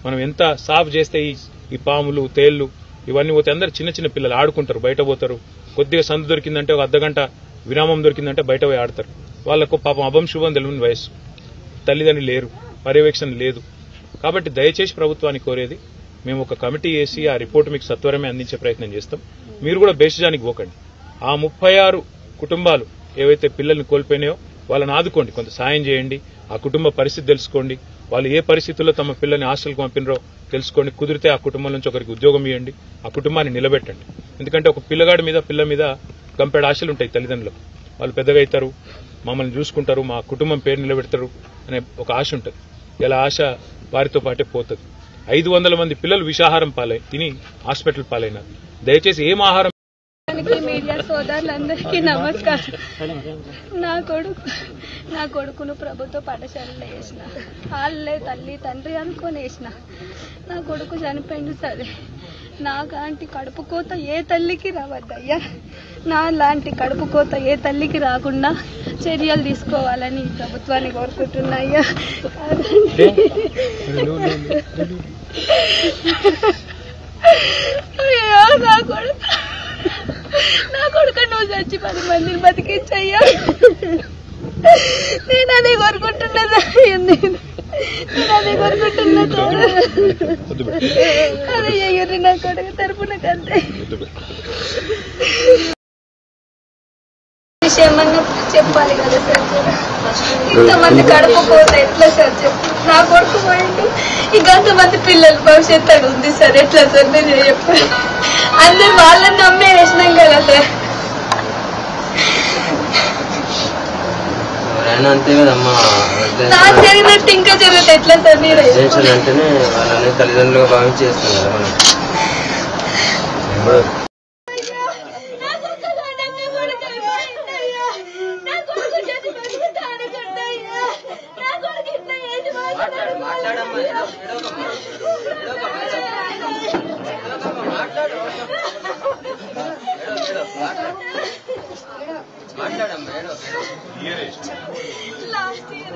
మనం ఎంత సాఫ్ చేస్తే ఈ పాములు తేళ్లు ఇవన్నీ పోతే అందరు చిన్న చిన్న పిల్లలు ఆడుకుంటారు, బయట పోతారు. కొద్దిగా సందు దొరికిందంటే ఒక అర్ధగంట విరామం దొరికిందంటే బయట పోయి ఆడతారు. వాళ్లకు పాపం అభం శుభం తెలియని వయస్సు, తల్లిదండ్రులు లేరు, పర్యవేక్షణ లేదు. కాబట్టి దయచేసి ప్రభుత్వాన్ని కోరేది, మేము ఒక కమిటీ వేసి ఆ రిపోర్టు మీకు సత్వరమే అందించే ప్రయత్నం చేస్తాం. మీరు కూడా బేషజానికి పోకండి. ఆ 36 కుటుంబాలు ఏవైతే పిల్లల్ని కోల్పోయినాయో వాళ్ళని ఆదుకోండి, కొంత సాయం చేయండి, ఆ కుటుంబ పరిస్థితి తెలుసుకోండి, వాళ్ళు ఏ పరిస్థితుల్లో తమ పిల్లల్ని హాస్టల్కి పంపినరో తెలుసుకోండి. కుదిరితే ఆ కుటుంబం నుంచి ఒకరికి ఉద్యోగం ఇవ్వండి, ఆ కుటుంబాన్ని నిలబెట్టండి. ఎందుకంటే ఒక పిల్లగాడి మీద పిల్ల మీద కంపెడు ఆశలు ఉంటాయి తల్లిదండ్రులకు. వాళ్ళు పెద్దగా అవుతారు, మమ్మల్ని చూసుకుంటారు, మా కుటుంబం పేరు నిలబెడతారు అనే ఒక ఆశ ఉంటుంది. ఇలా ఆశ వారితో పాటే పోతుంది. 500 మంది పిల్లలు విషాహారం తిని హాస్పిటల్ పాలైనారు. దయచేసి ఏం ఆహారం. మీడియా సోదరులందరికీ నమస్కారం. నా కొడుకును ప్రభుత్వ పాఠశాలలో వేసిన, వాళ్ళే తల్లి తండ్రి అనుకొని వేసిన. నా కొడుకు చనిపోయింది. సరే, నాలాంటి కడుపు కోత ఏ తల్లికి రావద్దయ్యా. నా లాంటి కడుపు కోత ఏ తల్లికి రాకుండా చర్యలు తీసుకోవాలని ప్రభుత్వాన్ని కోరుకుంటున్నాయ్యా. అయ్యో నా కొడుకు నువ్వు చచ్చి 10 మందిని బతికించయ్యా. నేను అదే కోరుకుంటున్నా. నేను అదే కోరుకుంటున్నా. అదే అయ్యారు నా కొడుకు తరపున కంటే ఏమన్నా చెప్పాలి కదా సార్. ఇంతమంది కడుపు పోతే ఎట్లా సార్ చెప్పు. నా కొడుకు పోయిండు, ఇంకా అంతమంది పిల్లలు భవిష్యత్తు అది ఉంది సార్. ఎట్లా సార్ మీరు చెప్పాలి. అందరు వాళ్ళని నమ్మే వేసినాం కదా సార్. అంతే కదమ్మా, నాకు జరిగినట్టు ఇంకా జరుగుతుంది. ఎట్లా సార్ మీరు అంటేనే వాళ్ళని తల్లిదండ్రులుగా భావించి చేస్తాం కదా మనం. లాస్ట్ ఇయర్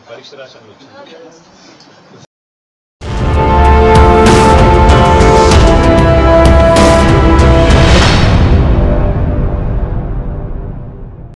పరీక్ష రాశాను.